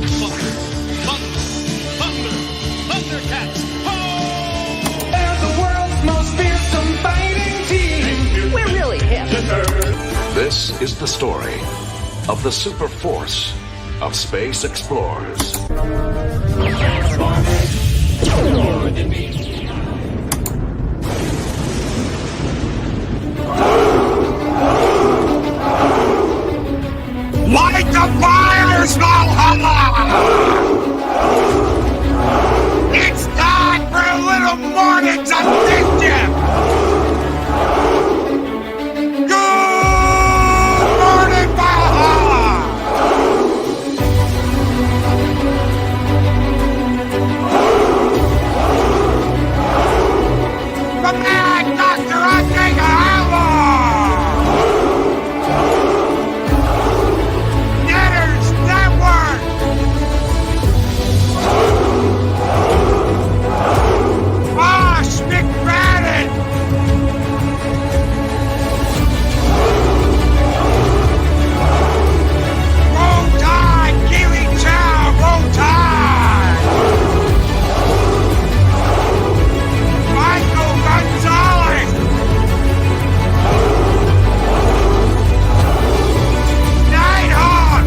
Thunder, thunder, thunder, Thundercats! Ho! They're the world's most fearsome fighting team. We're really hip. This is the story of the super force of space explorers. Light the fires, Valhalla! It's time for a little morning's of mischief! Good morning, Valhalla! The Mad Doctor Howard! Netters Network! Bosh McFadden! Roll Tide! Kiwi Chow! Roll Tide! Michael Gonzalez! Nighthawk!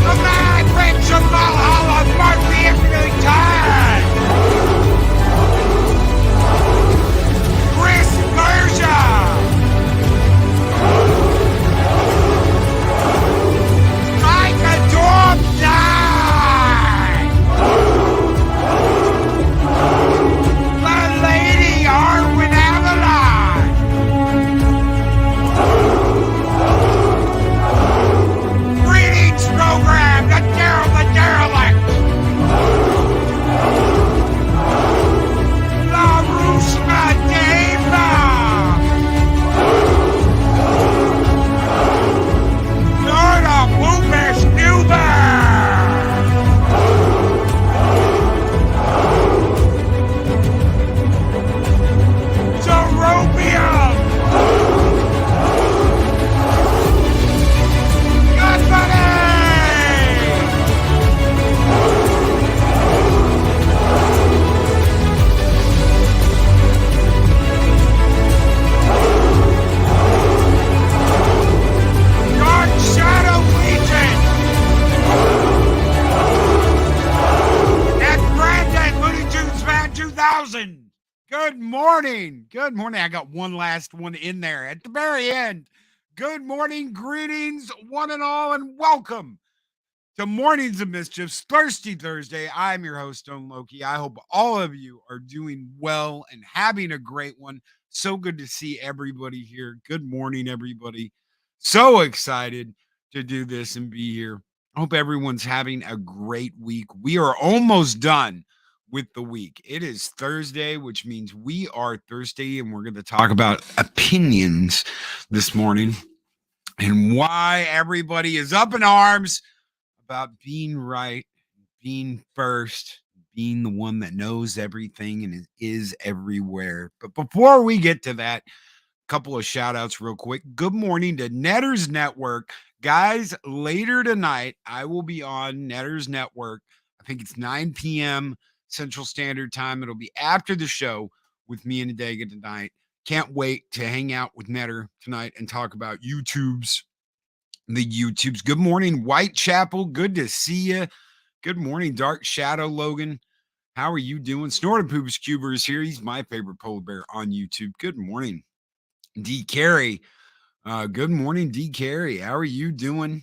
The Mad Prince of Valhalla, Murphy Infinite Time! Chris Berger! Micah Dormstein! The Lady Arwen Avalon! Greetings program, the derelict! La Rushma Deva! Norda Whoopish Newber! Zerobium! Good buddy! Dark Shadow Legion! That's Brandon, Looney Tunes Fan 2000! Good morning! Good morning. I got one last one in there at the very end. Good morning, greetings, one and all, and welcome to Mornings of Mischief's Thirsty Thursday. I'm your host, Stone Loki. I hope all of you are doing well and having a great one. So good to see everybody here. Good morning, everybody. So excited to do this and be here. I hope everyone's having a great week. We are almost done with the week. It is Thursday, which means we are thirsty, and we're going to talk about opinions this morning and why everybody is up in arms about being right, being first, being the one that knows everything and is everywhere. But before we get to that, a couple of shout outs real quick. Good morning to Netters Network. Guys, later tonight, I will be on Netters Network. I think it's 9 p.m. Central Standard Time. It'll be after the show with me and Adega tonight. Can't wait to hang out with Netter tonight and talk about the YouTubes. Good morning, Whitechapel. Good to see you. Good morning, Dark Shadow Logan. How are you doing? Snorted Poops Cuber is here. He's my favorite polar bear on YouTube. Good morning, D. Carey. Good morning, D. Carey. How are you doing?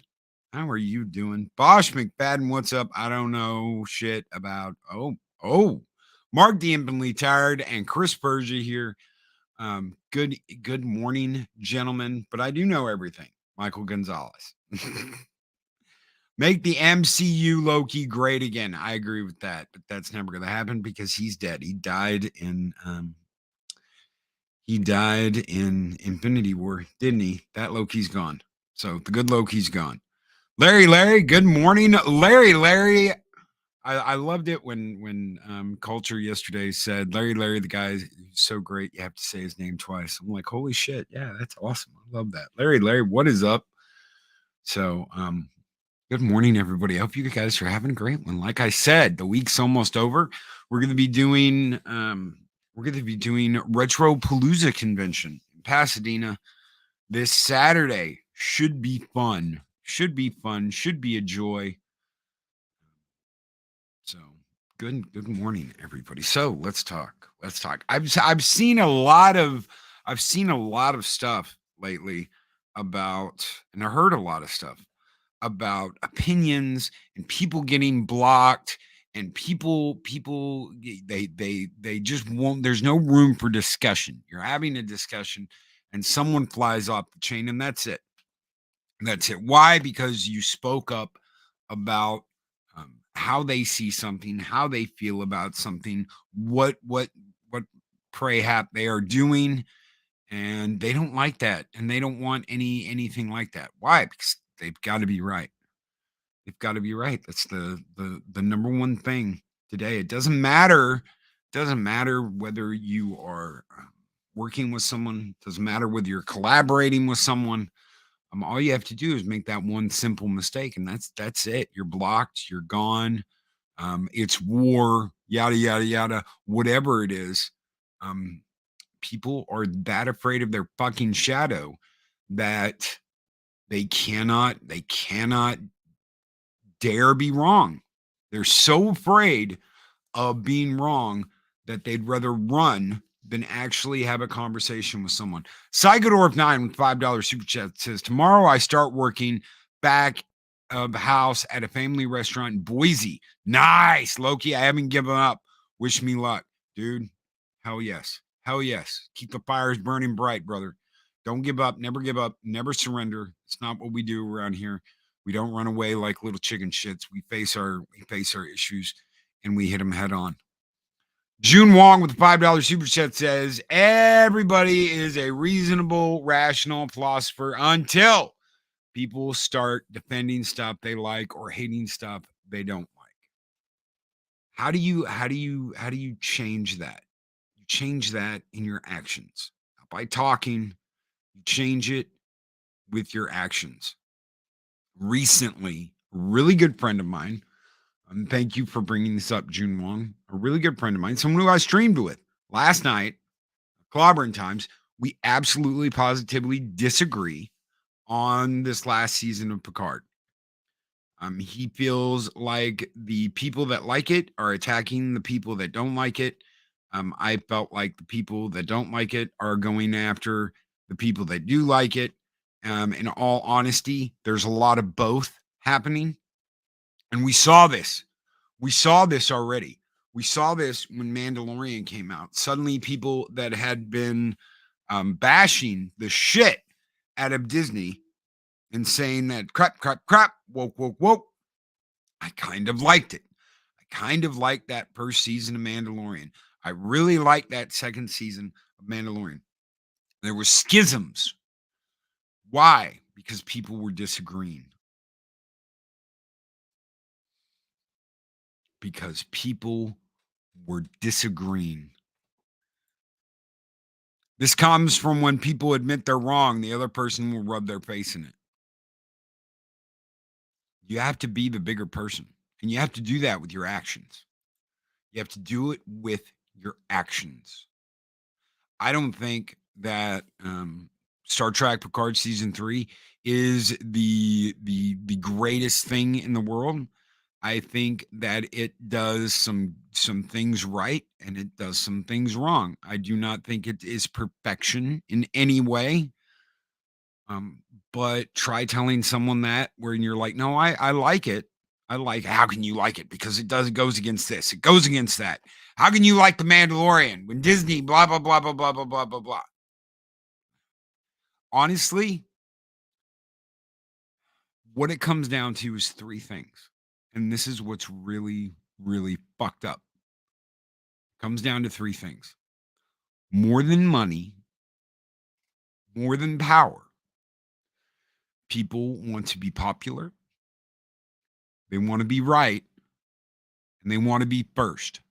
How are you doing? Bosh McFadden, what's up? I don't know shit about. Oh, Mark the Infinitely Tired and Chris Berger here. Good morning, gentlemen. But I do know everything. Michael Gonzalez. Make the MCU Loki great again. I agree with that, but that's never going to happen because he's dead. He died in Infinity War, didn't he? That Loki's gone. So the good Loki's gone. Larry, good morning. Larry, I loved it when Culture yesterday said Larry, the guy who's so great, you have to say his name twice. I'm like, holy shit, yeah, that's awesome. I love that. Larry, what is up? So good morning, everybody. I hope you guys are having a great one. Like I said, the week's almost over. We're gonna be doing Retro Palooza convention in Pasadena this Saturday. Should be fun. Should be fun. Should be a joy. So good morning, everybody. So let's talk. Let's talk. I've seen a lot of stuff lately about, and I heard a lot of stuff about opinions and people getting blocked and people they just won't. There's no room for discussion. You're having a discussion and someone flies off the chain and that's it. That's it. Why? Because you spoke up about how they see something, how they feel about something, what pray hap they are doing, and they don't like that, and they don't want anything like that. Why? Because they've got to be right. They've got to be right. That's the number one thing today. It doesn't matter. Doesn't matter whether you are working with someone. Doesn't matter whether you're collaborating with someone. All you have to do is make that one simple mistake, and that's it. You're blocked. You're gone. It's war. Yada yada yada. Whatever it is, people are that afraid of their fucking shadow that they cannot dare be wrong. They're so afraid of being wrong that they'd rather run than actually have a conversation with someone. Psychodorf9 with $5 super chat says, tomorrow I start working back of house at a family restaurant in Boise. Nice, Loki. I haven't given up. Wish me luck, dude. Hell yes. Hell yes. Keep the fires burning bright, brother. Don't give up. Never give up. Never surrender. It's not what we do around here. We don't run away like little chicken shits. We face our issues and we hit them head on. June Wong with the $5 super chat says, everybody is a reasonable, rational philosopher until people start defending stuff they like or hating stuff they don't like. How do you change that? You change that in your actions. Not by talking, you change it with your actions. Recently, a really good friend of mine, and thank you for bringing this up, June Wong. A really good friend of mine, someone who I streamed with last night, clobbering times. We absolutely, positively disagree on this last season of Picard. He feels like the people that like it are attacking the people that don't like it. I felt like the people that don't like it are going after the people that do like it. In all honesty, there's a lot of both happening. And we saw this. We saw this already. We saw this when Mandalorian came out. Suddenly, people that had been bashing the shit out of Disney and saying that crap, woke. I kind of liked it. I kind of liked that first season of Mandalorian. I really liked that second season of Mandalorian. There were schisms. Why? Because people were disagreeing. Because people were disagreeing. This comes from when people admit they're wrong, the other person will rub their face in it. You have to be the bigger person, and you have to do that with your actions. You have to do it with your actions. I don't think that Star Trek Picard season 3 is the greatest thing in the world. I think that it does some things right and it does some things wrong. I do not think it is perfection in any way. But try telling someone that where you're like, no, I like it. I like, how can you like it? Because it goes against this. It goes against that. How can you like The Mandalorian when Disney, blah, blah, blah, blah, blah, blah, blah, blah, blah. Honestly, what it comes down to is three things. And this is what's really, really fucked up. It comes down to three things. More than money, more than power. People want to be popular. They want to be right. and they want to be first.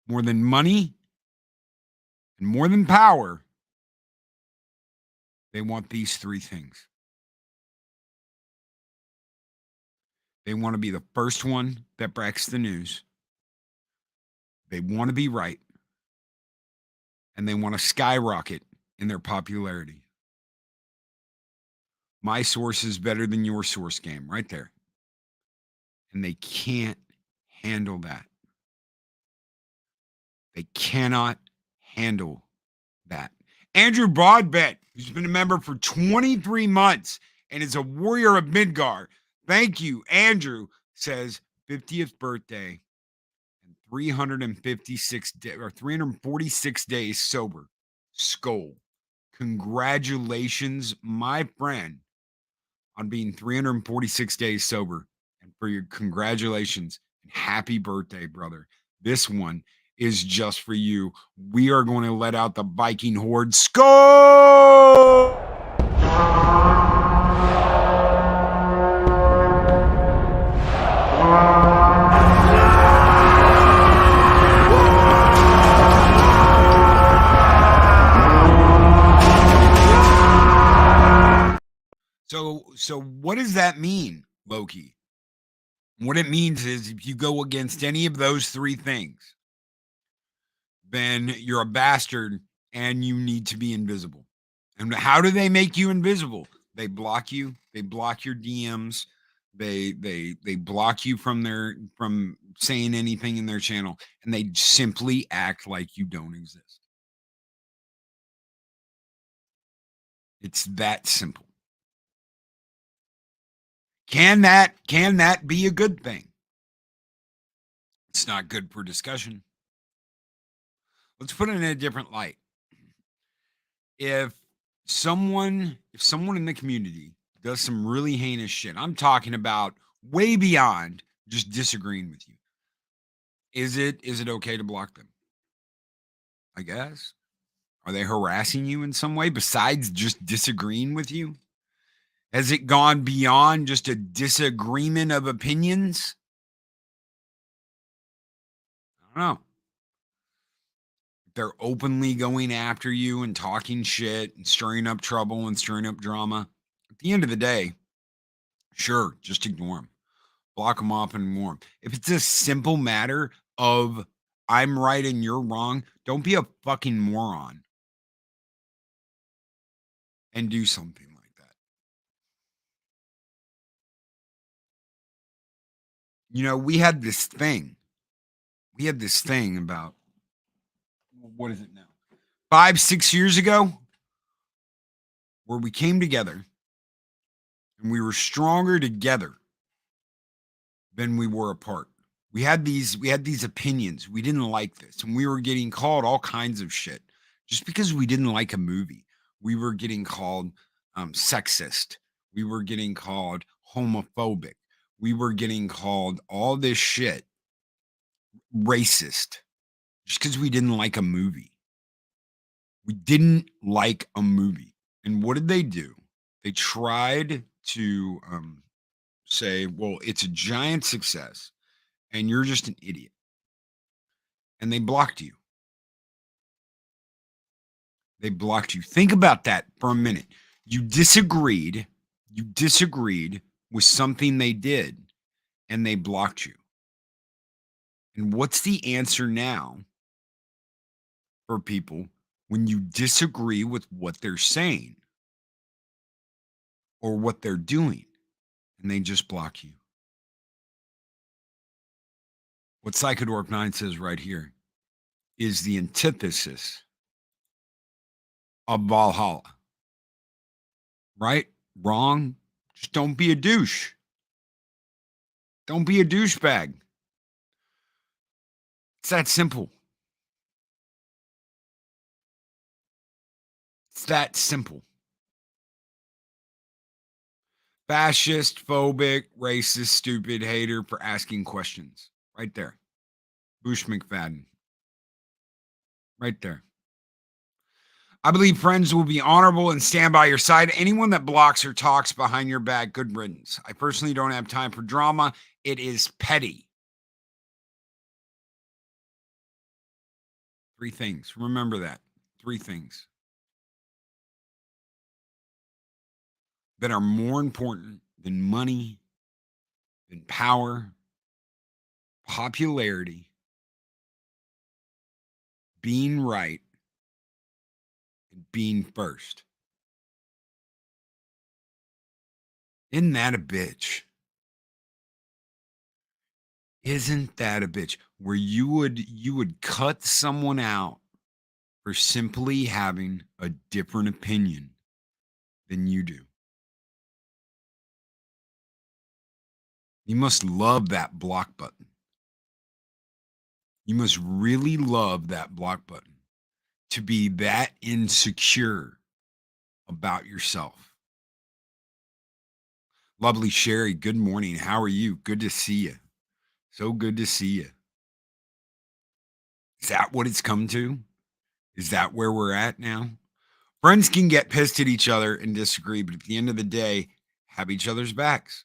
More than money and more than power, they want these three things. They want to be the first one that breaks the news. They want to be right. And they want to skyrocket in their popularity. My source is better than your source game, right there. And they can't handle that. They cannot handle that. Andrew Broadbent, who's been a member for 23 months and is a warrior of Midgar. Thank you, Andrew, says 50th birthday and 346 days sober. Skull. Congratulations, my friend, on being 346 days sober. And for your congratulations and happy birthday, brother. This one is just for you. We are going to let out the Viking horde. Skull! So what does that mean, Loki? What it means is if you go against any of those three things, then you're a bastard and you need to be invisible. And how do they make you invisible? They block you. They block your DMs. They block you from saying anything in their channel, and they simply act like you don't exist. It's that simple. Can that be a good thing? It's not good for discussion. Let's put it in a different light. If someone in the community does some really heinous shit, I'm talking about way beyond just disagreeing with you, is it okay to block them? I guess. Are they harassing you in some way besides just disagreeing with you? Has it gone beyond just a disagreement of opinions? I don't know. They're openly going after you and talking shit and stirring up trouble and stirring up drama. At the end of the day, sure, just ignore them. Block them off and ignore them. If it's a simple matter of I'm right and you're wrong, don't be a fucking moron and do something like that. You know, we had this thing about, what is it now? 5-6 years ago, where we came together and we were stronger together than we were apart. We had these opinions. We didn't like this, and we were getting called all kinds of shit just because we didn't like a movie. We were getting called sexist. We were getting called homophobic. We were getting called all this shit, racist, just because we didn't like a movie. We didn't like a movie. And what did they do? They tried to say, well, it's a giant success and you're just an idiot. And they blocked you. They blocked you. Think about that for a minute. You disagreed with something they did and they blocked you. And what's the answer now for people when you disagree with what they're saying or what they're doing and they just block you? What Psychodorp 9 says right here is the antithesis of Valhalla. Right? Wrong? Just don't be a douche. Don't be a douchebag. It's that simple. It's that simple. Fascist, phobic, racist, stupid, hater for asking questions. Right there. Bush McFadden. Right there. I believe friends will be honorable and stand by your side. Anyone that blocks or talks behind your back, good riddance. I personally don't have time for drama. It is petty. 3 things. Remember that. 3 things that are more important than money, than power, popularity, being right, and being first. Isn't that a bitch? Isn't that a bitch? Where you would cut someone out for simply having a different opinion than you do. You must love that block button. You must really love that block button to be that insecure about yourself. Lovely Sherry, good morning. How are you? Good to see you. So good to see you. Is that what it's come to? Is that where we're at now? Friends can get pissed at each other and disagree, but at the end of the day, have each other's backs.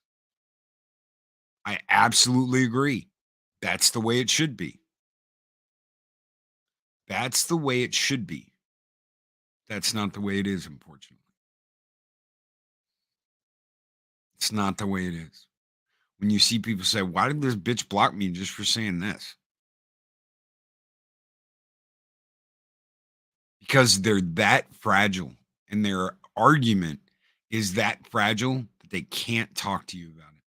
I absolutely agree. That's the way it should be. That's the way it should be. That's not the way it is, unfortunately. It's not the way it is. When you see people say, why did this bitch block me just for saying this? Because they're that fragile and their argument is that fragile that they can't talk to you about it.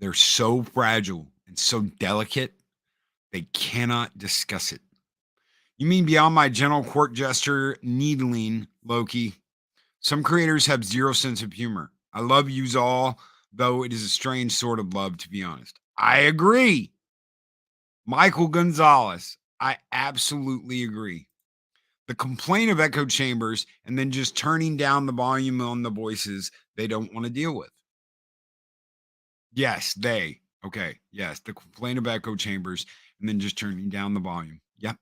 They're so fragile and so delicate, they cannot discuss it. You mean beyond my gentle court gesture, needling, Loki? Some creators have zero sense of humor. I love yous all, though it is a strange sort of love, to be honest. I agree. Michael Gonzalez, I absolutely agree. The complaint of echo chambers and then just turning down the volume on the voices they don't want to deal with. Yes, they. Okay. Yes, the complaint of echo chambers and then just turning down the volume. Yep.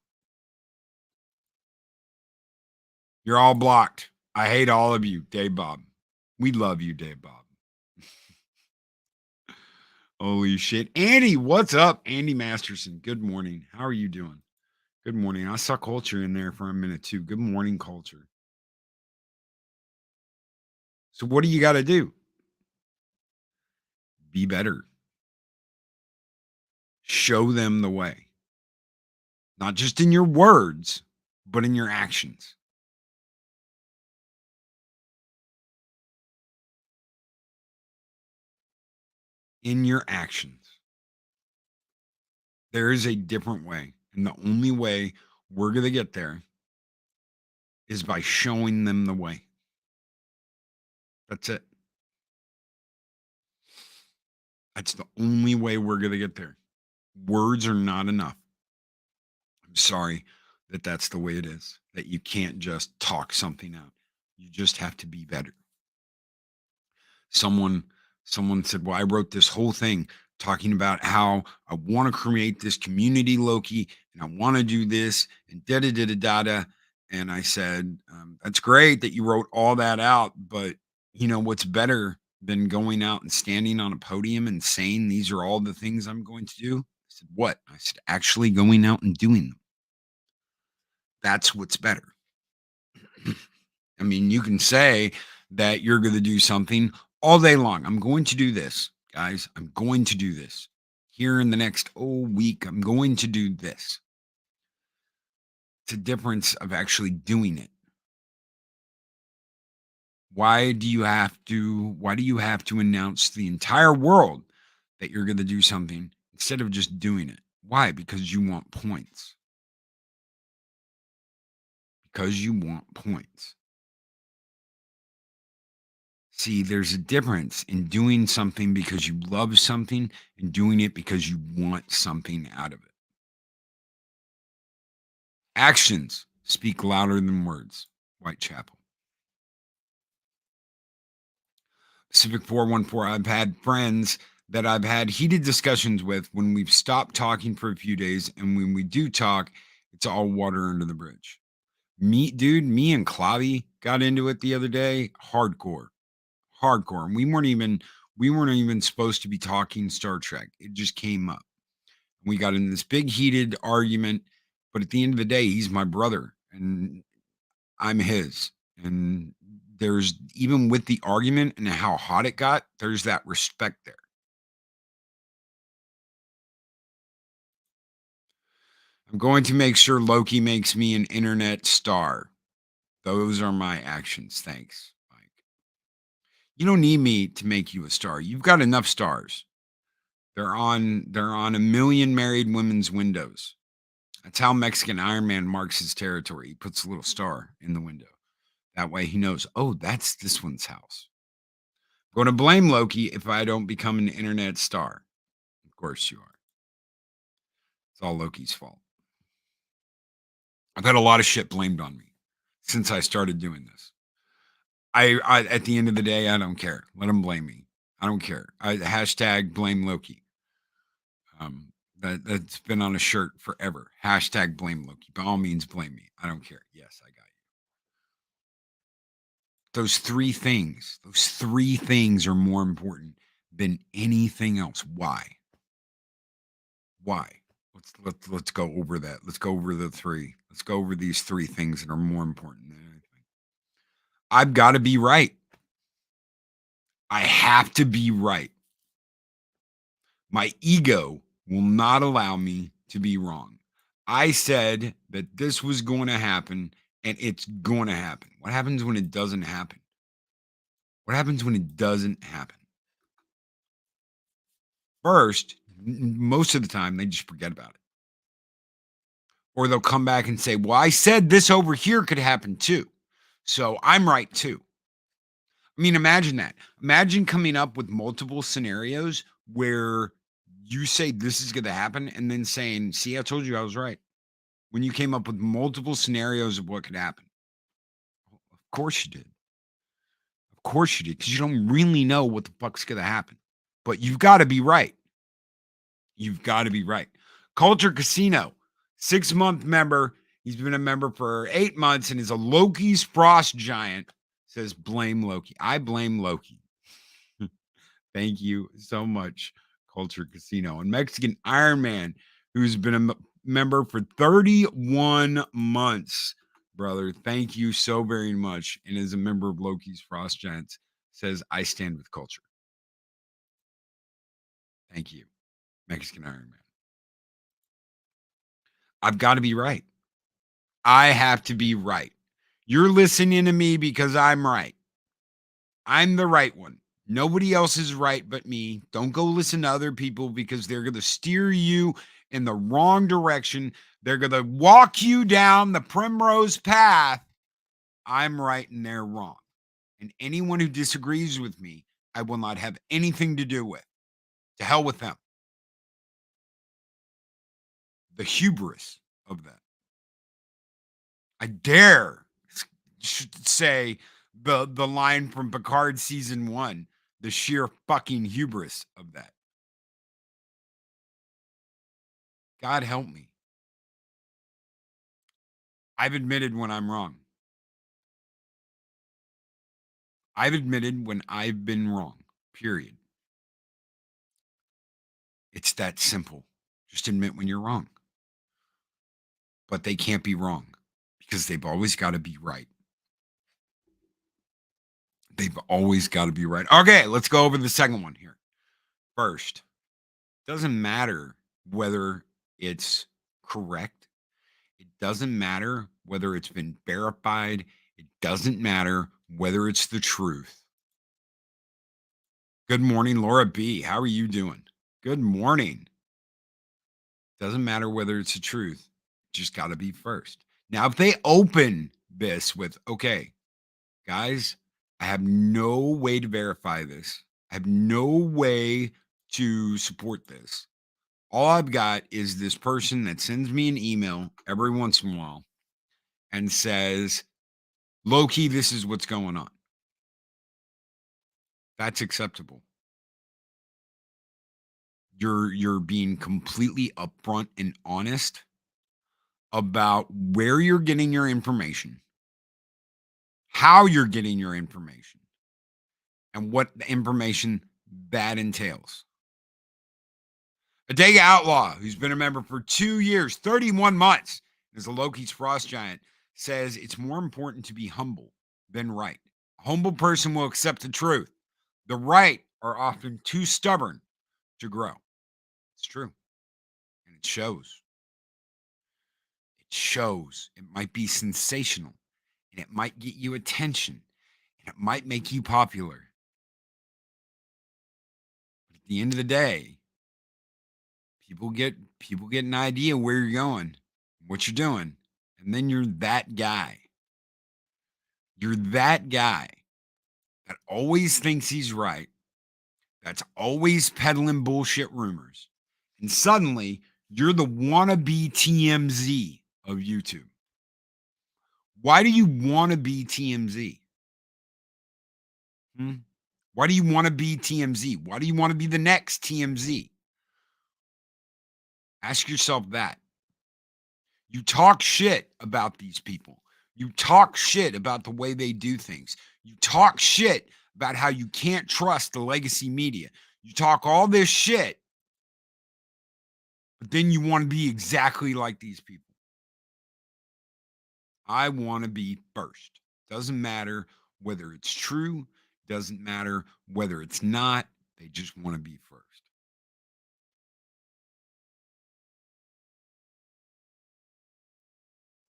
You're all blocked. I hate all of you, Dave Bob. We love you, Dave Bob. Holy shit. Andy, what's up? Andy Masterson. Good morning. How are you doing? Good morning. I saw Culture in there for a minute too. Good morning, Culture. So, what do you got to do? Be better. Show them the way. Not just in your words, but in your actions. In your actions. There is a different way. And the only way we're going to get there is by showing them the way. That's it. That's the only way we're going to get there. Words are not enough. I'm sorry that that's the way it is, that you can't just talk something out. You just have to be better. Someone said, well, I wrote this whole thing talking about how I want to create this community, Loki, and I want to do this and da da da da da. And I said, that's great that you wrote all that out, but you know what's better than going out and standing on a podium and saying these are all the things I'm going to do? I said, what? I said, actually going out and doing them. That's what's better. I mean, you can say that you're going to do something all day long. I'm going to do this, guys. I'm going to do this. Here in the next week, I'm going to do this. It's a difference of actually doing it. Why do you have to announce to the entire world that you're going to do something instead of just doing it? Why? Because you want points. Because you want points. See, there's a difference in doing something because you love something and doing it because you want something out of it. Actions speak louder than words. Whitechapel. Pacific 414, I've had friends that I've had heated discussions with when we've stopped talking for a few days. And when we do talk, It's all water under the bridge. Me and Clavi got into it the other day. Hardcore. And we weren't even supposed to be talking Star Trek. It just came up. We got in this big heated argument, but at the end of the day, he's my brother and I'm his. And there's, even with the argument and how hot it got, there's that respect there. I'm going to make sure Loki makes me an internet star. Those are my actions. Thanks, Mike. You don't need me to make you a star. You've got enough stars. They're on a million married women's windows. That's how Mexican Iron Man marks his territory. He puts a little star in the window. That way he knows, oh, that's this one's house. I'm going to blame Loki if I don't become an internet star. Of course you are. It's all Loki's fault. I've had a lot of shit blamed on me since I started doing this. I at the end of the day, I don't care. Let them blame me. I don't care. Hashtag blame Loki. That's been on a shirt forever. Hashtag blame Loki. By all means, blame me. I don't care. Yes, I got you. Those three things are more important than anything else. Why? Let's go over that. Let's go over the three. Let's go over these three things that are more important than anything. I've got to be right. I have to be right. My ego will not allow me to be wrong. I said that this was going to happen and it's going to happen. What happens when it doesn't happen? What happens when it doesn't happen? First, most of the time, they just forget about it. Or they'll come back and say, well, I said this over here could happen too. So I'm right too. I mean, imagine that. Imagine coming up with multiple scenarios where you say this is going to happen and then saying, see, I told you I was right. When you came up with multiple scenarios of what could happen. Of course you did. Of course you did, because you don't really know what the fuck's going to happen. But you've got to be right. You've got to be right. Culture Casino, 6-month member. He's been a member for 8 months and is a Loki's frost giant. Says blame Loki. I blame Loki. Thank you so much, Culture Casino. And Mexican Iron Man, who's been a member for 31 months. Brother, thank you so very much. And is a member of Loki's Frost Giants, says, I stand with culture. Thank you, Mexican Iron Man. I've got to be right. I have to be right. You're listening to me because I'm right. I'm the right one. Nobody else is right but me. Don't go listen to other people because they're going to steer you in the wrong direction. They're going to walk you down the primrose path. I'm right and they're wrong. And anyone who disagrees with me, I will not have anything to do with. To hell with them. The hubris of that. I dare say the line from Picard season 1, the sheer fucking hubris of that. God help me. I've admitted when I'm wrong. I've admitted when I've been wrong, period. It's that simple. Just admit when you're wrong. But they can't be wrong because they've always got to be right. They've always got to be right. Okay, let's go over the second one here. First, doesn't matter whether it's correct. It doesn't matter whether it's been verified. It doesn't matter whether it's the truth. Good morning, Laura B. How are you doing? Good morning. Doesn't matter whether it's the truth. Just got to be first. Now, if they open this with, okay, guys, I have no way to verify this. I have no way to support this. All I've got is this person that sends me an email every once in a while and says, Loki, this is what's going on. That's acceptable. You're being completely upfront and honest. about where you're getting your information, how you're getting your information, and what the information that entails. Adega Outlaw, who's been a member for 2 years, 31 months, is a Loki's frost giant, says it's more important to be humble than right. A humble person will accept the truth. The right are often too stubborn to grow. It's true. And it shows. It shows. It might be sensational, and it might get you attention, and it might make you popular. But at the end of the day, people get an idea where you're going, what you're doing, and then you're that guy. You're that guy that always thinks he's right, that's always peddling bullshit rumors, and suddenly you're the wannabe TMZ of YouTube. Why do you want to be TMZ? Why do you want to be TMZ? Why do you want to be the next TMZ? Ask yourself that. You talk shit about these people. You talk shit about the way they do things. You talk shit about how you can't trust the legacy media. You talk all this shit, but then you want to be exactly like these people. I want to be first. Doesn't matter whether it's true, doesn't matter whether it's not. They just want to be first.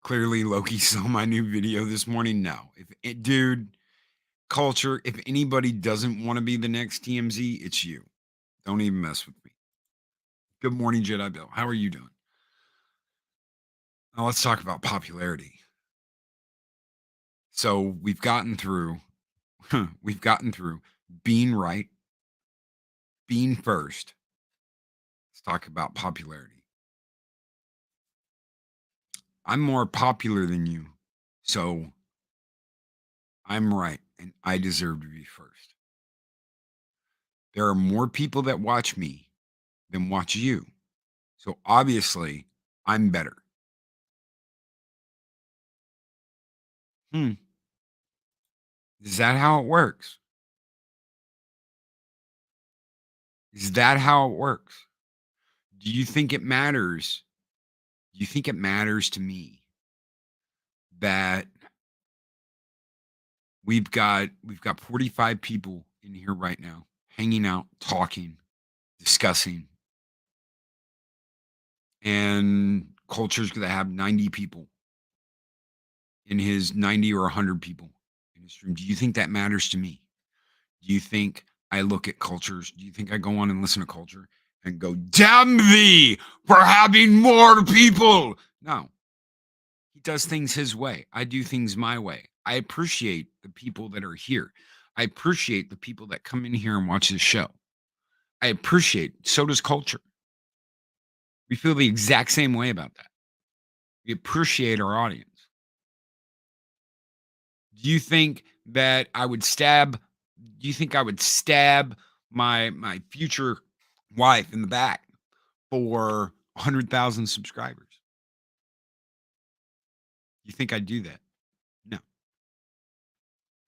Clearly, Loki saw my new video this morning. No, dude, culture, if anybody doesn't want to be the next TMZ, it's you. Don't even mess with me. Good morning, Jedi Bill. How are you doing? Now let's talk about popularity. So we've gotten through being right, being first. Let's talk about popularity. I'm more popular than you, so I'm right, and I deserve to be first. There are more people that watch me than watch you, so obviously I'm better. Is that how it works? Is that how it works? Do you think it matters? Do you think it matters to me that we've got 45 people in here right now, hanging out, talking, discussing, and Culture's gonna have 90 people in his 90 or 100 people in his stream. Do you think that matters to me? Do you think I look at Cultures? Do you think I go on and listen to Culture and go, damn thee for having more people? No. He does things his way. I do things my way. I appreciate the people that are here. I appreciate the people that come in here and watch this show. I appreciate, so does Culture. We feel the exact same way about that. We appreciate our audience. Do you think that I would stab? Do you think I would stab my future wife in the back for 100,000 subscribers? You think I'd do that? No.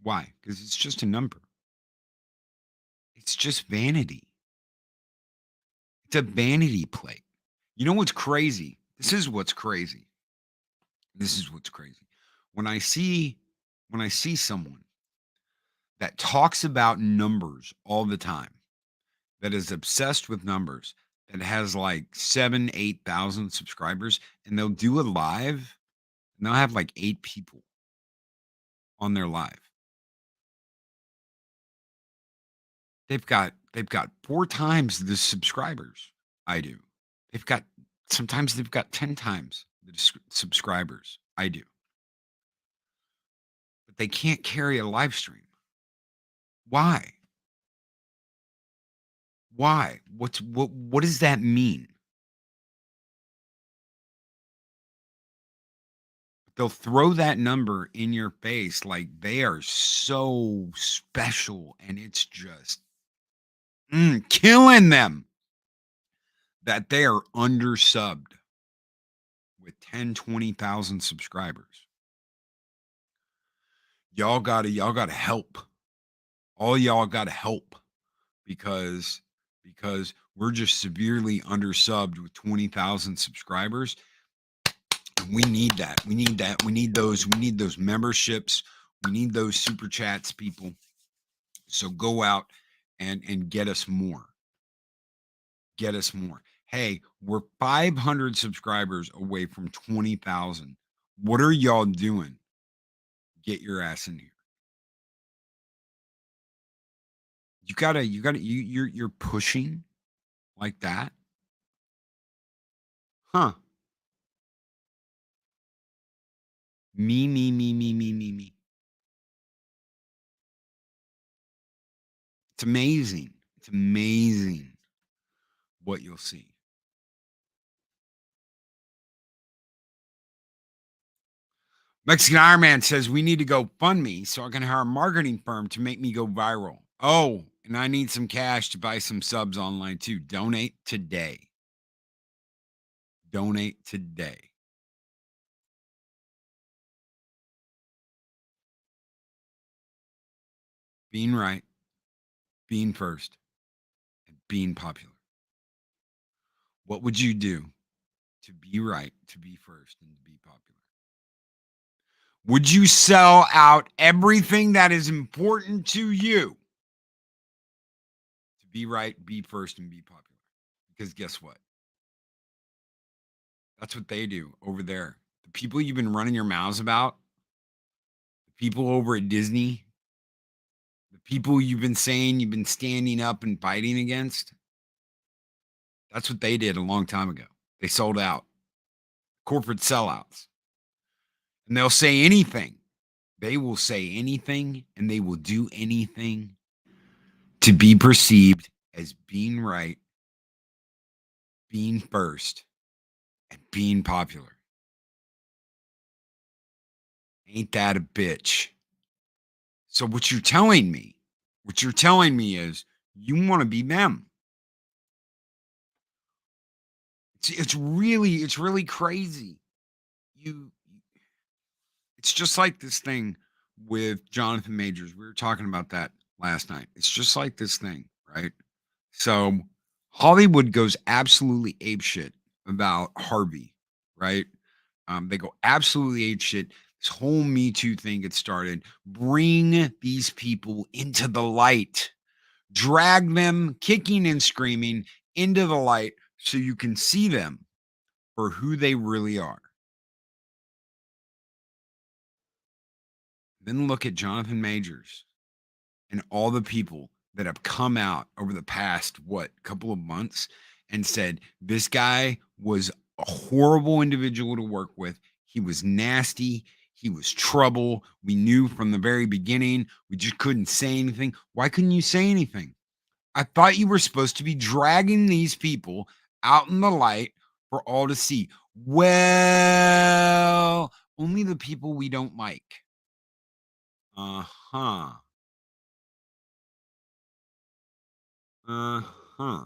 Why? Because it's just a number. It's just vanity. It's a vanity plate. You know what's crazy? This is what's crazy. This is what's crazy. When I see someone that talks about numbers all the time, that is obsessed with numbers, that has like 7,000-8,000 subscribers, and they'll do a live, and they'll have like 8 people on their live. They've got 4 times the subscribers I do. Sometimes they've got 10 times the subscribers I do. But they can't carry a live stream. Why? Why? What does that mean? They'll throw that number in your face like they are so special, and it's just killing them that they are undersubbed with 10, 20,000 subscribers. Y'all gotta help. All y'all gotta help because we're just severely undersubbed with 20,000 subscribers. We need that. We need that. We need those memberships. We need those super chats, people. So go out and get us more. Get us more. Hey, we're 500 subscribers away from 20,000. What are y'all doing? Get your ass in here. You're pushing like that? Huh. Me. It's amazing. It's amazing what you'll see. Mexican Iron Man says we need to go fund me so I can hire a marketing firm to make me go viral. Oh, and I need some cash to buy some subs online too. Donate today. Donate today. Being right, being first, and being popular. What would you do to be right, to be first, and to be popular? Would you sell out everything that is important to you to be right, be first, and be popular? Because guess what? That's what they do over there. The people you've been running your mouths about, the people over at Disney, the people you've been saying you've been standing up and fighting against, that's what they did a long time ago. They sold out. Corporate sellouts. And they'll say anything. They will say anything and they will do anything to be perceived as being right, being first, and being popular. Ain't that a bitch? So what you're telling me is you want to be them. It's really crazy. It's just like this thing with Jonathan Majors. We were talking about that last night. It's just like this thing, right? So Hollywood goes absolutely apeshit about Harvey, right? They go absolutely apeshit. This whole Me Too thing gets started. Bring these people into the light. Drag them kicking and screaming into the light so you can see them for who they really are. Then look at Jonathan Majors and all the people that have come out over the past, couple of months and said, this guy was a horrible individual to work with. He was nasty. He was trouble. We knew from the very beginning. We just couldn't say anything. Why couldn't you say anything? I thought you were supposed to be dragging these people out in the light for all to see. Well, only the people we don't like. Uh-huh. Uh-huh.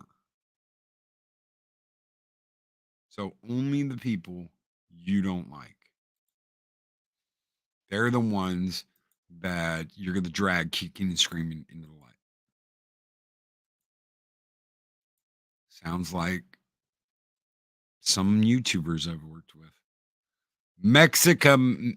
So only the people you don't like. They're the ones that you're going to drag kicking and screaming into the light. Sounds like some YouTubers I've worked with. Miexaman.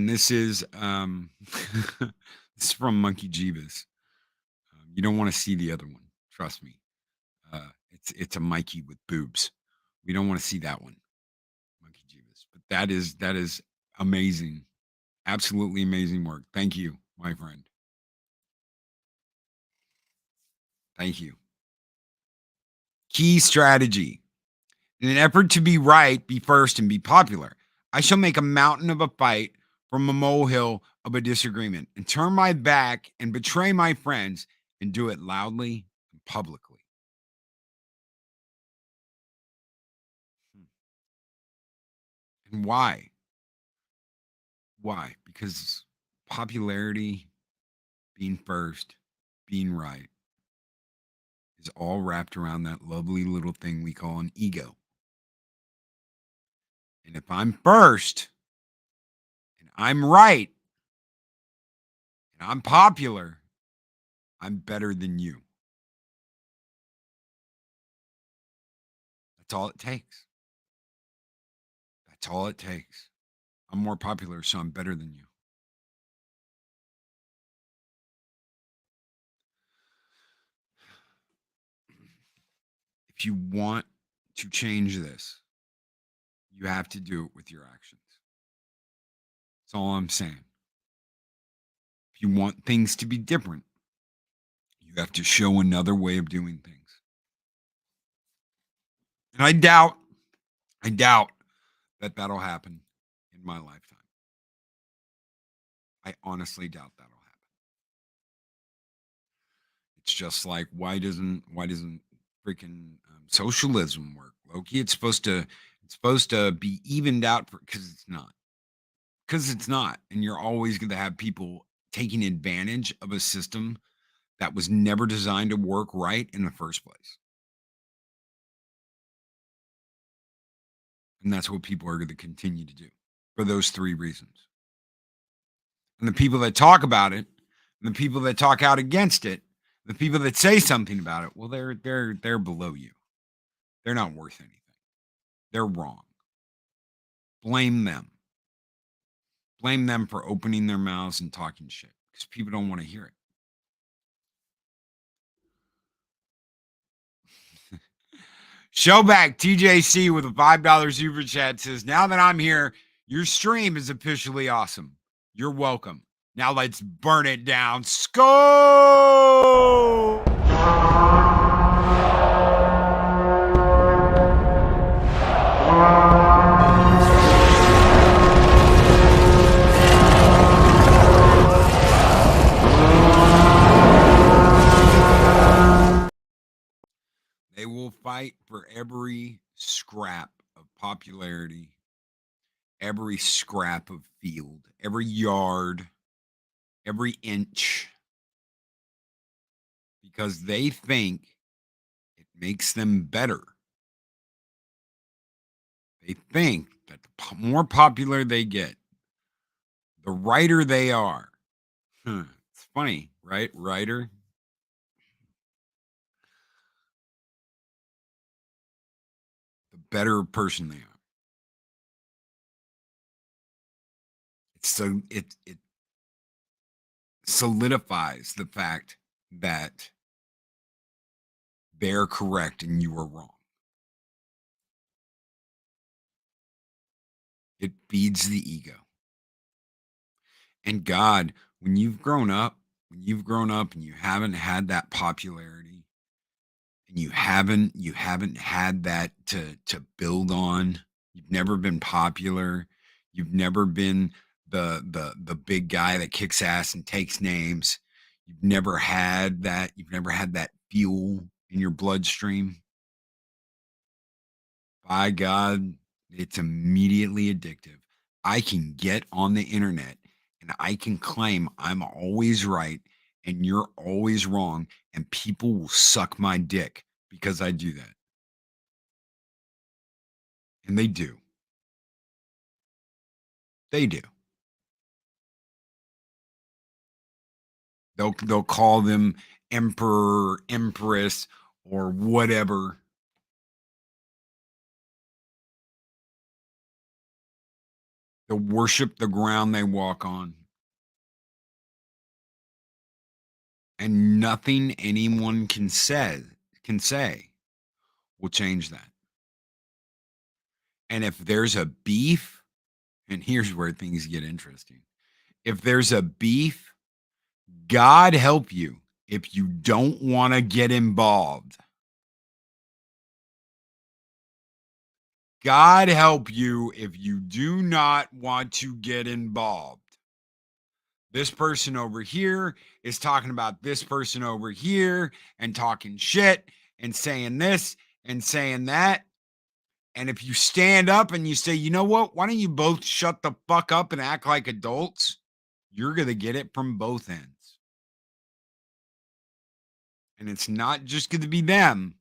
This is this is from Monkey Jeebus. You don't want to see the other one. Trust me. It's a Mikey with boobs. We don't want to see that one. Monkey Jeebus. But that is amazing. Absolutely amazing work. Thank you, my friend. Thank you. Key strategy. In an effort to be right, be first, and be popular, I shall make a mountain of a fight from a molehill of a disagreement and turn my back and betray my friends and do it loudly and publicly. And why? Why? Because popularity, being first, being right is all wrapped around that lovely little thing we call an ego. And if I'm first and I'm right and I'm popular, I'm better than you. That's all it takes. That's all it takes. I'm more popular, so I'm better than you. If you want to change this, you have to do it with your actions. That's all I'm saying. If you want things to be different, you have to show another way of doing things. And I doubt that that'll happen in my lifetime. I honestly doubt that'll happen. It's just like why doesn't freaking socialism work, Loki? It's supposed to be evened out because it's not, and you're always going to have people taking advantage of a system that was never designed to work right in the first place. And that's what people are going to continue to do for those three reasons. And the people that talk about it, and the people that talk out against it, the people that say something about it, well, they're below you. They're not worth anything. They're wrong. Blame them. Blame them for opening their mouths and talking shit because people don't want to hear it. Showback TJC with a $5 super chat says, now that I'm here, your stream is officially awesome. You're welcome. Now let's burn it down. Skull! They will fight for every scrap of popularity, every scrap of field, every yard, every inch, because they think it makes them better. They think that the more popular they get, the righter they are. It's funny, right? Writer. The better person they are. It solidifies the fact that they're correct and you are wrong. It feeds the ego. And God, when you've grown up and you haven't had that popularity and you haven't had that to build on, you've never been popular, you've never been the big guy that kicks ass and takes names, you've never had that fuel in your bloodstream. By God, it's immediately addictive. I can get on the internet and I can claim I'm always right and you're always wrong, and people will suck my dick because I do that. And they do. They do. They'll call them emperor, empress, or whatever. They'll worship the ground they walk on. And nothing anyone can say will change that. And if there's a beef, and here's where things get interesting. If there's a beef, God help you if you don't want to get involved. God help you if you do not want to get involved. This person over here is talking about this person over here and talking shit and saying this and saying that. And if you stand up and you say, you know what, why don't you both shut the fuck up and act like adults? You're going to get it from both ends. And it's not just going to be them.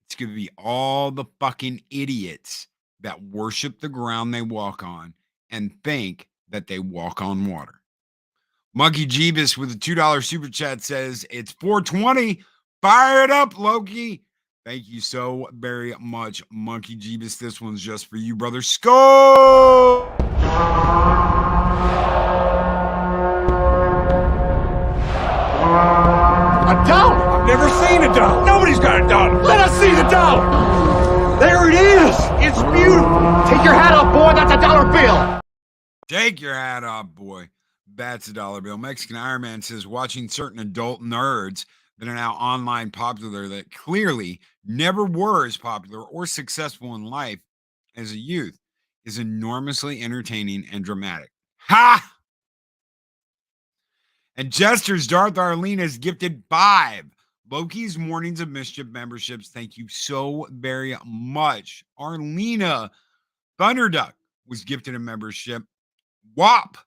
It's going to be all the fucking idiots that worship the ground they walk on and think that they walk on water. Monkey Jeebus with a $2 super chat says, it's 420. Fire it up, Loki. Thank you so very much, Monkey Jeebus. This one's just for you, brother. Skull! A dollar? I've never seen a dollar. Nobody's got a dollar. Let us see the dollar. There it is. It's beautiful. Take your hat off, boy. That's a dollar bill. Take your hat off, boy. That's a dollar bill. Mexican Iron Man says, watching certain adult nerds that are now online popular that clearly never were as popular or successful in life as a youth is enormously entertaining and dramatic. Ha! And Jester's Darth Arlene has gifted 5 Loki's Mornings of Mischief memberships. Thank you so very much. Arlena Thunderduck was gifted a membership. WAP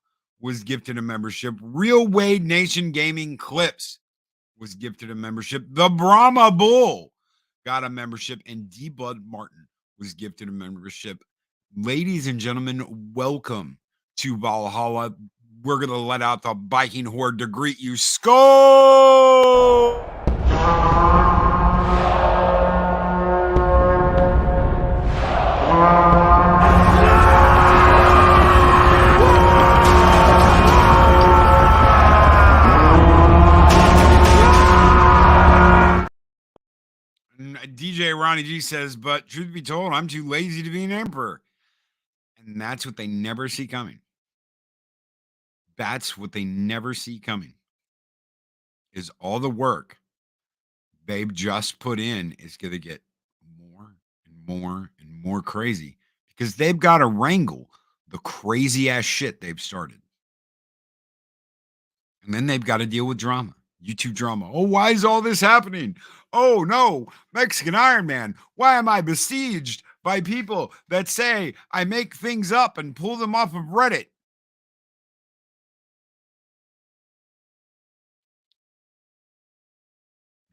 was gifted a membership. Real Wade Nation Gaming Clips was gifted a membership. The Brahma Bull got a membership. And D Bud Martin was gifted a membership. Ladies and gentlemen, welcome to Valhalla. We're going to let out the Viking horde to greet you. Skull! DJ Ronnie G says, but truth be told, I'm too lazy to be an emperor. And that's what they never see coming. That's what they never see coming. Is all the work they've just put in is going to get more and more and more crazy because they've got to wrangle the crazy ass shit they've started. And then they've got to deal with drama, YouTube drama. Oh, why is all this happening? Oh, no, Mexican Iron Man. Why am I besieged by people that say I make things up and pull them off of Reddit?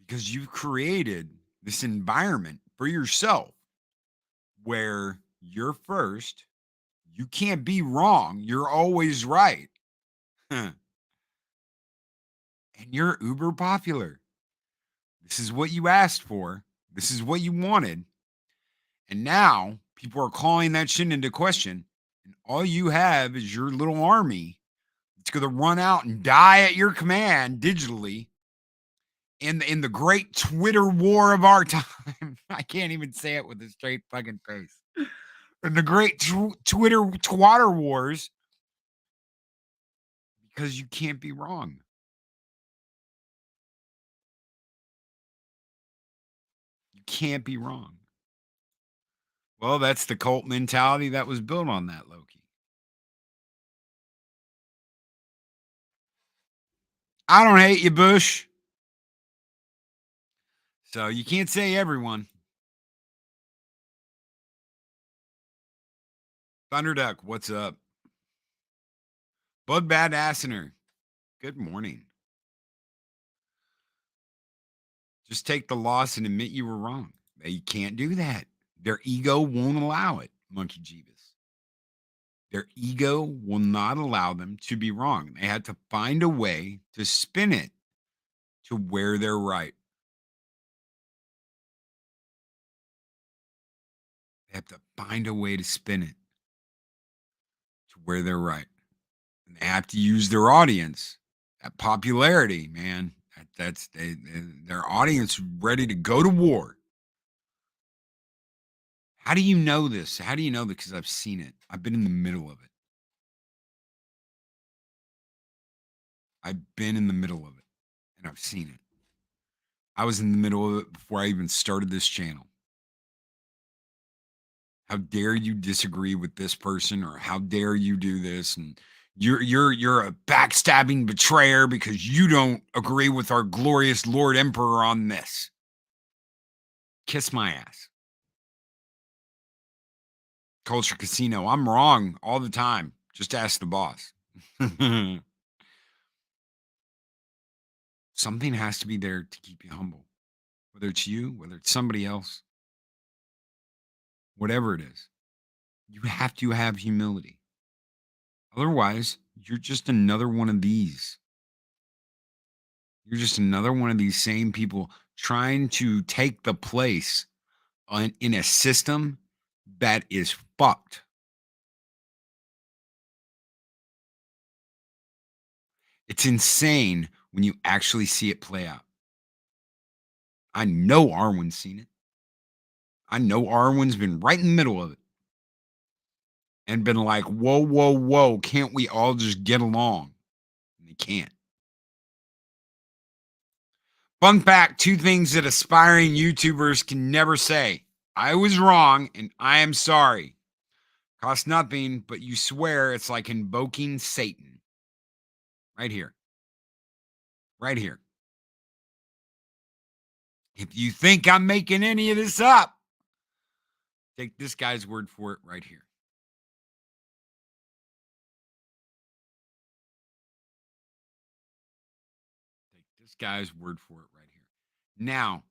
Because you've created this environment for yourself where you're first, you can't be wrong, you're always right. And you're uber popular. This is what you asked for. This is what you wanted. And now people are calling that shit into question. And all you have is your little army. It's going to run out and die at your command digitally. In the great Twitter war of our time. I can't even say it with a straight fucking face. In the great Twitter twatter wars. Because you can't be wrong. You can't be wrong. Well, that's the cult mentality that was built on that, Loki. I don't hate you, Bush. So you can't say everyone. Thunderduck, what's up? Bud Bad Assener, good morning. Just take the loss and admit you were wrong. They can't do that. Their ego won't allow it, Monkey Jeebus. Their ego will not allow them to be wrong. They had to find a way to spin it to where they're right. They have to find a way to spin it to where they're right. And they have to use their audience, that popularity, man. That's their audience ready to go to war. How do you know this? How do you know that? Because I've seen it. I've been in the middle of it. I've been in the middle of it, and I've seen it. I was in the middle of it before I even started this channel. How dare you disagree with this person, or how dare you do this? And you're a backstabbing betrayer because you don't agree with our glorious Lord Emperor on this. Kiss my ass. Culture Casino. I'm wrong all the time. Just ask the boss. Something has to be there to keep you humble. whether it's you, whether it's somebody else, whatever it is, you have to have humility. Otherwise, you're just another one of these. You're just another one of these same people trying to take the place in a system that is fucked. It's insane when you actually see it play out. I know Arwen's seen it. I know Arwen's been right in the middle of it and been like, whoa, whoa, whoa, can't we all just get along? And they can't. Fun fact, 2 things that aspiring YouTubers can never say. I was wrong and I am sorry. Costs nothing, but you swear it's like invoking Satan. Right here. Right here. If you think I'm making any of this up, take this guy's word for it right here. Take this guy's word for it right here. Now,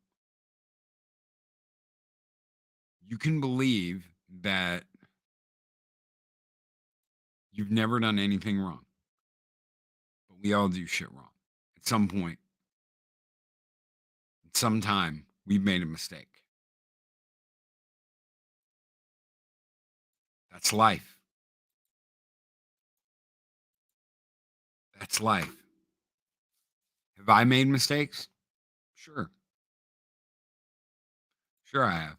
you can believe that you've never done anything wrong, but we all do shit wrong. At some point, at some time, we've made a mistake. That's life. That's life. Have I made mistakes? Sure. Sure, I have.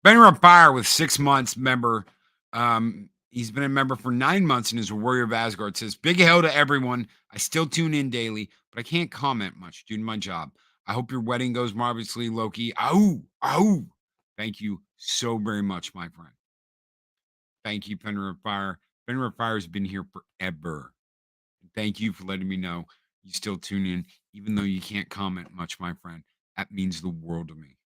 Benner of Fire with 6 months member. He's been a member for 9 months and is a warrior of Asgard. Says, big hail to everyone. I still tune in daily, but I can't comment much due to my job. I hope your wedding goes marvelously, Loki. Ow, ow. Thank you so very much, my friend. Thank you, Benner of Fire. Benner of Fire has been here forever. Thank you for letting me know you still tune in, even though you can't comment much, my friend. That means the world to me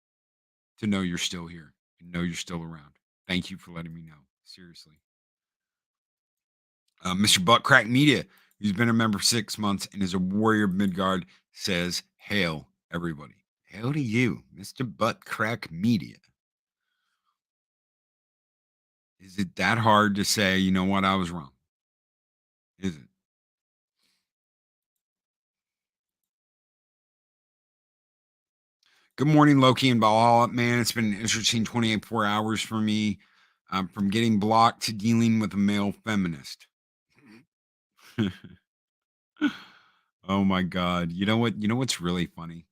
to know you're still here and know you're still around. Thank you for letting me know. Seriously. Mr. Buttcrack Media, who's been a member for 6 months and is a warrior of Midgard, says, hail, everybody. Hail to you, Mr. Buttcrack Media. Is it that hard to say, you know what, I was wrong? Is it? Good morning, Loki and Valhalla. Man, it's been an interesting 24 hours for me, from getting blocked to dealing with a male feminist. Oh my God. You know what? You know what's really funny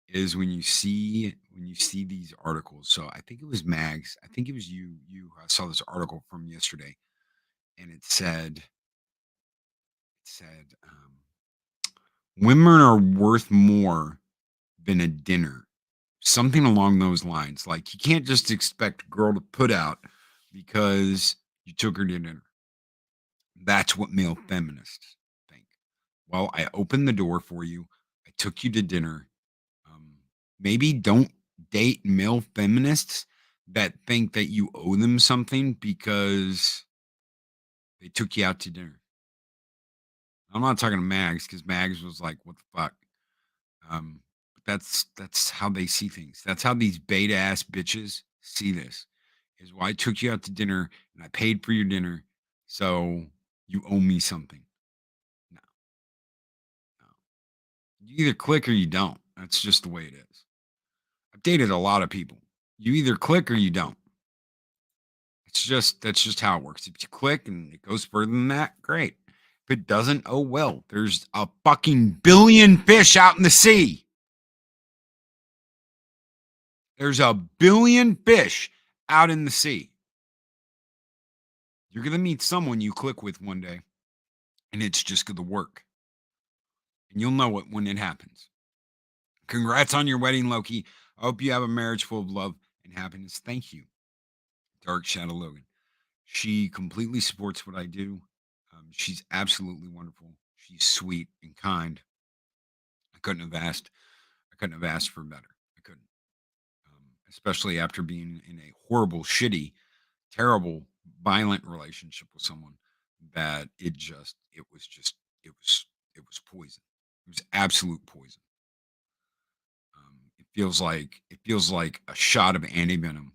is when you see these articles. So I think it was Mags. I think it was you. You saw this article from yesterday, and it said women are worth more than a dinner, something along those lines. Like you can't just expect a girl to put out because you took her to dinner. That's what male feminists think. Well, I opened the door for you. I took you to dinner. Um, Maybe don't date male feminists that think that you owe them something because they took you out to dinner. I'm not talking to Mags because Mags was like, "What the fuck?" But that's how they see things. That's how these beta ass bitches see this. Is why I took you out to dinner and I paid for your dinner, so you owe me something. No, no. You either click or you don't. That's just the way it is. I've dated a lot of people. You either click or you don't. That's just how it works. If you click and it goes further than that, great. If it doesn't, oh well. There's a fucking billion fish out in the sea. There's a billion fish out in the sea. You're gonna meet someone you click with one day, and it's just gonna work. And you'll know it when it happens. Congrats on your wedding, Loki. I hope you have a marriage full of love and happiness. Thank you, Dark Shadow Logan. She completely supports what I do. She's absolutely wonderful. She's sweet and kind. I couldn't have asked. I couldn't have asked for better. I couldn't, especially after being in a horrible, shitty, terrible, violent relationship with someone that it was poison. It was absolute poison. it feels like a shot of antivenom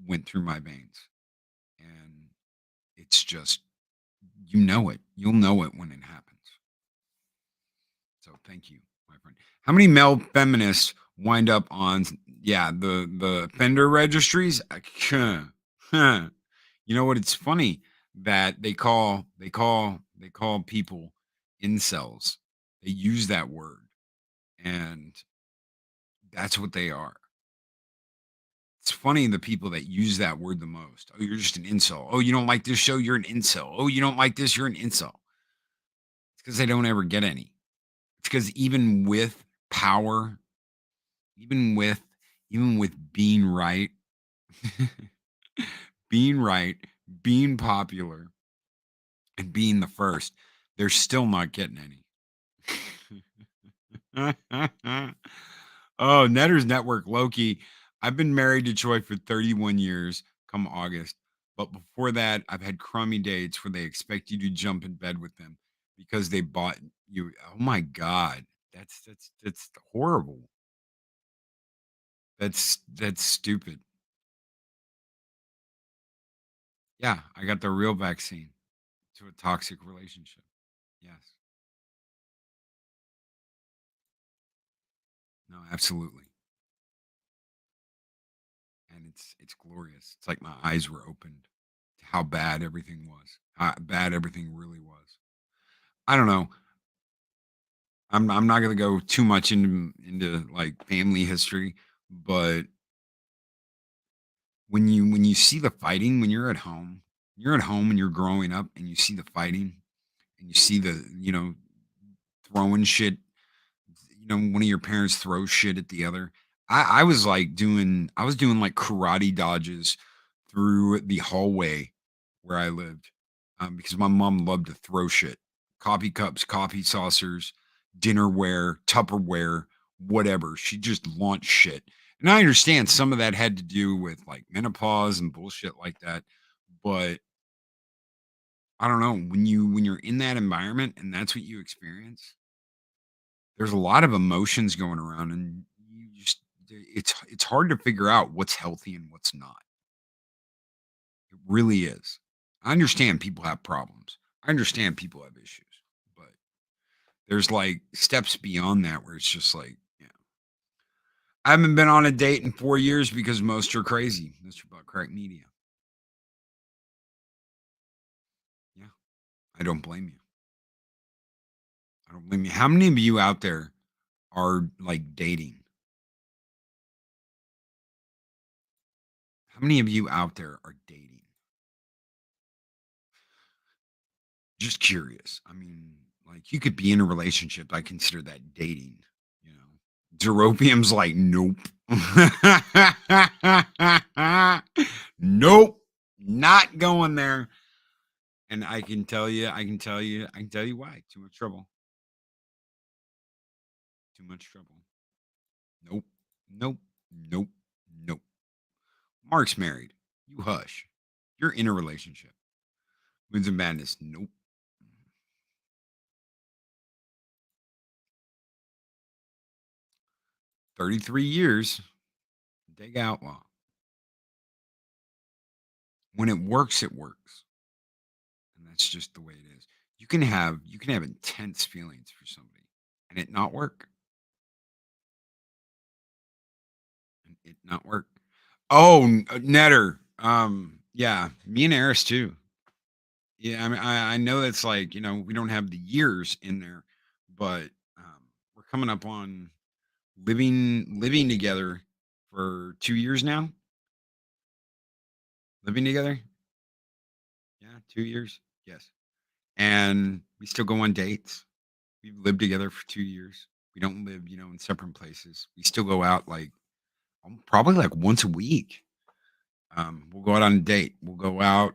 went through my veins, and it's just you'll know it when it happens. So thank you, my friend. How many male feminists wind up on the offender registries? Huh. You know what? It's funny that they call people incels. They use that word, and that's what they are. It's funny the people that use that word the most. Oh, you're just an incel. Oh, you don't like this show? You're an incel. Oh, you don't like this? You're an incel. It's because they don't ever get any. It's because even with power, even with even with being right, being right, being popular, and being the first, they're still not getting any. Oh, Netter's Network, Loki. I've been married to Troy for 31 years come August. But before that, I've had crummy dates where they expect you to jump in bed with them because they bought you. Oh my God. That's horrible. That's stupid. Yeah, I got the real vaccine to a toxic relationship. Yes. No, absolutely. And it's glorious. It's like my eyes were opened to how bad everything was. How bad everything really was. I don't know. I'm not gonna go too much into like family history, but when you see the fighting when you're at home and you're growing up and you see the fighting and you see the throwing shit, one of your parents throws shit at the other. I was doing like karate dodges through the hallway where I lived, because my mom loved to throw shit, coffee cups, coffee saucers, dinnerware, Tupperware, whatever. She just launched shit. And I understand some of that had to do with like menopause and bullshit like that. But I don't know, when you're in that environment and that's what you experience, there's a lot of emotions going around, and you just it's hard to figure out what's healthy and what's not. It really is. I understand people have problems. I understand people have issues, but there's like steps beyond that where it's just like, yeah. I haven't been on a date in 4 years because most are crazy. Mr. Butt Crack Media. Yeah, I don't blame you. I don't blame you. How many of you out there are like dating? How many of you out there are dating? Just curious. I mean, like you could be in a relationship. I consider that dating, you know. Zeropium's like, nope. Nope. Not going there. And I can tell you why. Too much trouble. Too much trouble. Nope. Nope. Nope. Nope. Mark's married. You hush. You're in a relationship. Wins and madness. Nope. 33 years. Dig outlaw. When it works, it works. And that's just the way it is. You can have intense feelings for somebody and it not work. And it not work. Oh, Netter. Yeah, me and Eris too. Yeah, I mean, I know that's like, we don't have the years in there, but we're coming up on living together for 2 years now. Living together. Yeah, 2 years. Yes. And we still go on dates. We've lived together for 2 years. We don't live, in separate places. We still go out like probably like once a week. We'll go out on a date. We'll go out,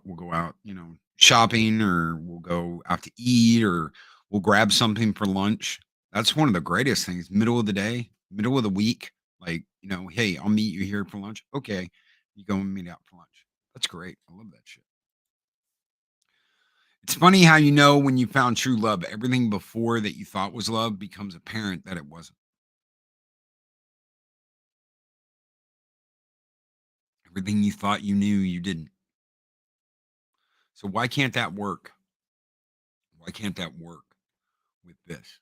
shopping, or we'll go out to eat, or we'll grab something for lunch. That's one of the greatest things. Middle of the day, middle of the week, like, hey, I'll meet you here for lunch. Okay. You go and meet out for lunch. That's great. I love that shit. It's funny how when you found true love, everything before that you thought was love becomes apparent that it wasn't. Everything you thought you knew, you didn't. So why can't that work? Why can't that work with this?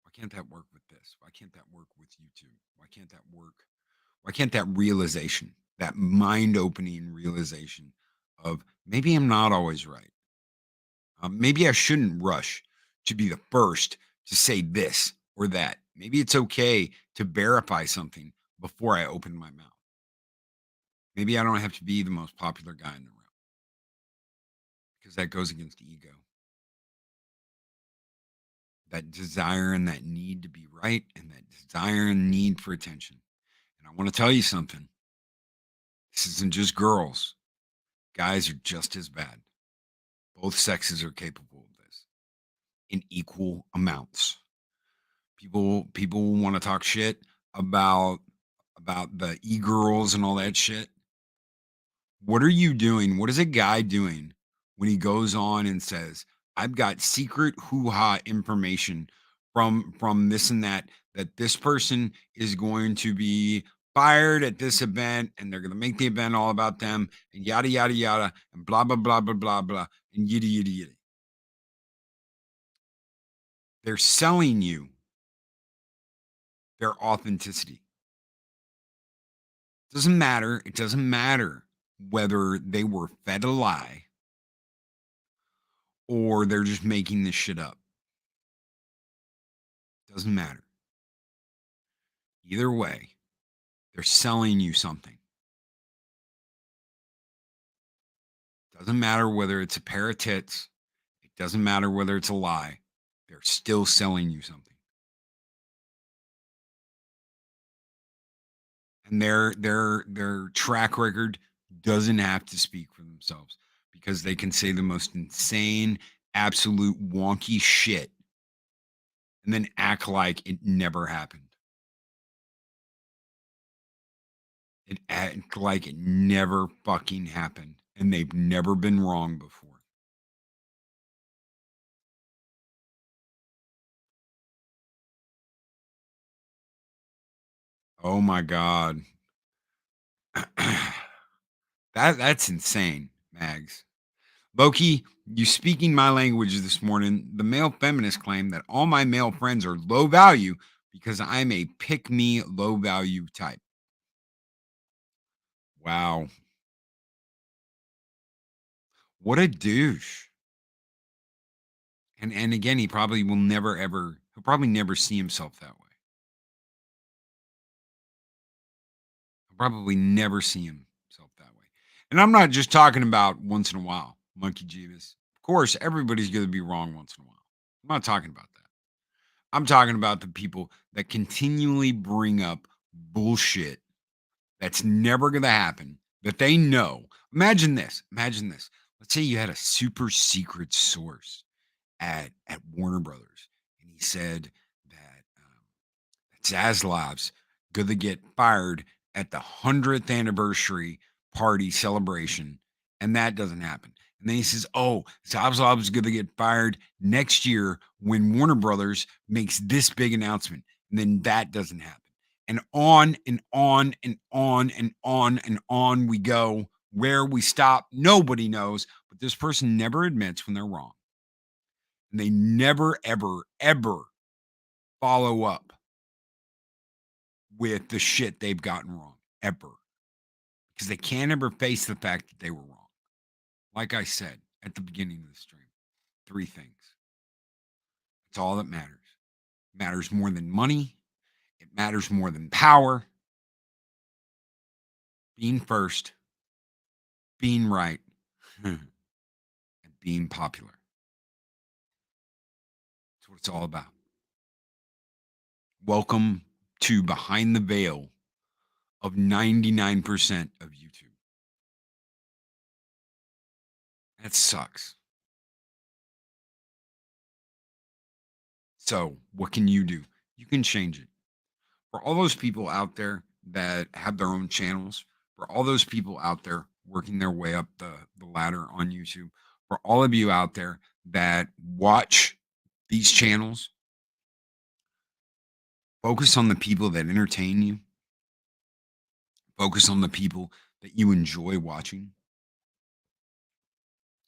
Why can't that work with this? Why can't that work with YouTube? Why can't that work? Why can't that realization, that mind opening realization of maybe I'm not always right? Maybe I shouldn't rush to be the first to say this or that. Maybe it's okay to verify something before I open my mouth. Maybe I don't have to be the most popular guy in the room because that goes against ego. That desire and that need to be right and that desire and need for attention. And I want to tell you something. This isn't just girls. Guys are just as bad. Both sexes are capable of this in equal amounts. People want to talk shit about the e-girls and all that shit. What are you doing? What is a guy doing when he goes on and says, "I've got secret hoo-ha information from this and that this person is going to be fired at this event and they're going to make the event all about them and yada yada yada and blah blah blah blah blah blah and yada yada yada." They're selling you their authenticity. Doesn't matter. It doesn't matter whether they were fed a lie or they're just making this shit up. Doesn't matter. Either way, they're selling you something. Doesn't matter whether it's a pair of tits. It doesn't matter whether it's a lie. They're still selling you something. And their track record doesn't have to speak for themselves because they can say the most insane, absolute wonky shit and then act like it never happened. It act like it never fucking happened and they've never been wrong before. Oh my God. That's insane, Mags. Loki, you speaking my language this morning. The male feminists claim that all my male friends are low value because I'm a pick me low value type. Wow. What a douche. And again, he probably will never ever, he'll probably never see himself that way. He'll probably never see himself that way. And I'm not just talking about once in a while, Monkey Jeebus. Of course, everybody's going to be wrong once in a while. I'm not talking about that. I'm talking about the people that continually bring up bullshit that's never going to happen, that they know. Imagine this. Imagine this. Let's say you had a super secret source at Warner Brothers, and he said that Zaslav's going to get fired at the 100th anniversary party celebration, and that doesn't happen. And then he says, "Oh, Zaslav's going to get fired next year when Warner Brothers makes this big announcement," and then that doesn't happen. And on and on and on and on and on we go. Where we stop, nobody knows, but this person never admits when they're wrong. And they never, ever, ever follow up with the shit they've gotten wrong, ever. Because they can't ever face the fact that they were wrong. Like I said at the beginning of the stream, 3 things. It's all that matters. It matters more than money. It matters more than power. Being first, being right, and being popular. That's what it's all about. Welcome to Behind the Veil of 99% of YouTube. That sucks. So, what can you do? You can change it. For all those people out there that have their own channels, for all those people out there working their way up the ladder on YouTube, for all of you out there that watch these channels, focus on the people that entertain you. Focus on the people that you enjoy watching.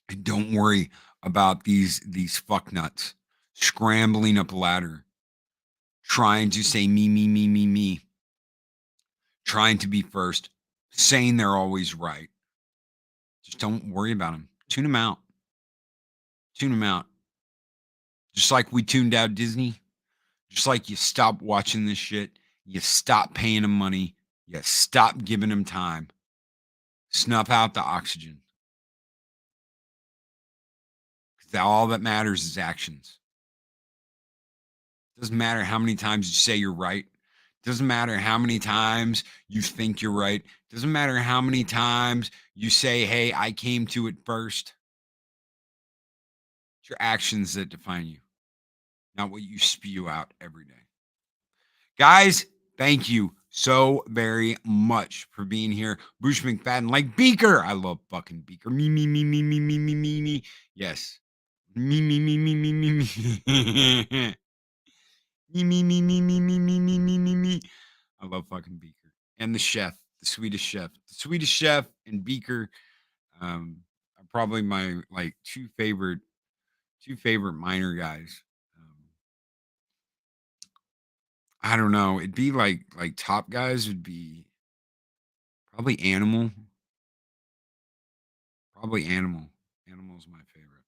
And don't worry about these fucknuts scrambling up a ladder, trying to say me, trying to be first, saying they're always right. Just don't worry about them. Tune them out. Tune them out. Just like we tuned out Disney. Just like you stop watching this shit. You stop paying them money. You stop giving them time. Snuff out the oxygen. Because all that matters is actions. Doesn't matter how many times you say you're right. Doesn't matter how many times you think you're right. Doesn't matter how many times you say, hey, I came to it first. It's your actions that define you, not what you spew out every day. Guys, thank you so very much for being here. Bush McFadden, like Beaker. I love fucking Beaker. Me. Yes. Me. Me. I love fucking Beaker. And the chef, the Swedish chef and Beaker are probably my like two favorite minor guys. I don't know. It'd be like top guys would be probably Animal. Animal's my favorite.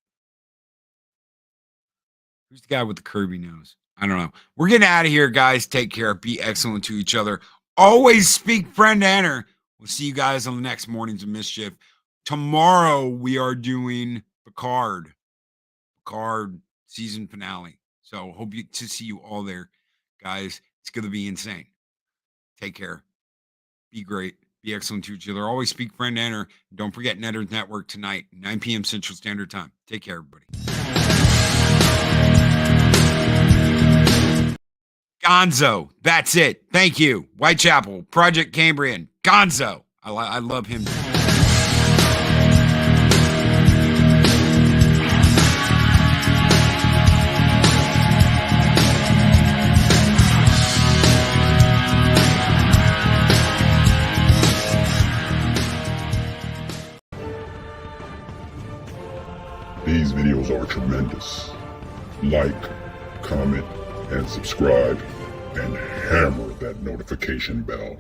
Who's the guy with the curvy nose? I don't know. We're getting out of here, guys. Take care. Be excellent to each other. Always speak friend to enter. We'll see you guys on the next Mornings of Mischief. Tomorrow we are doing Picard season finale. So hope to see you all there, guys. It's going to be insane. Take care. Be great. Be excellent to each other. Always speak friend to enter. Don't forget Netters Network tonight, 9 p.m. Central Standard Time. Take care, everybody. Gonzo. That's it. Thank you. Whitechapel, Project Cambrian, Gonzo. I love him. These videos are tremendous. Like, comment, and subscribe, and hammer that notification bell.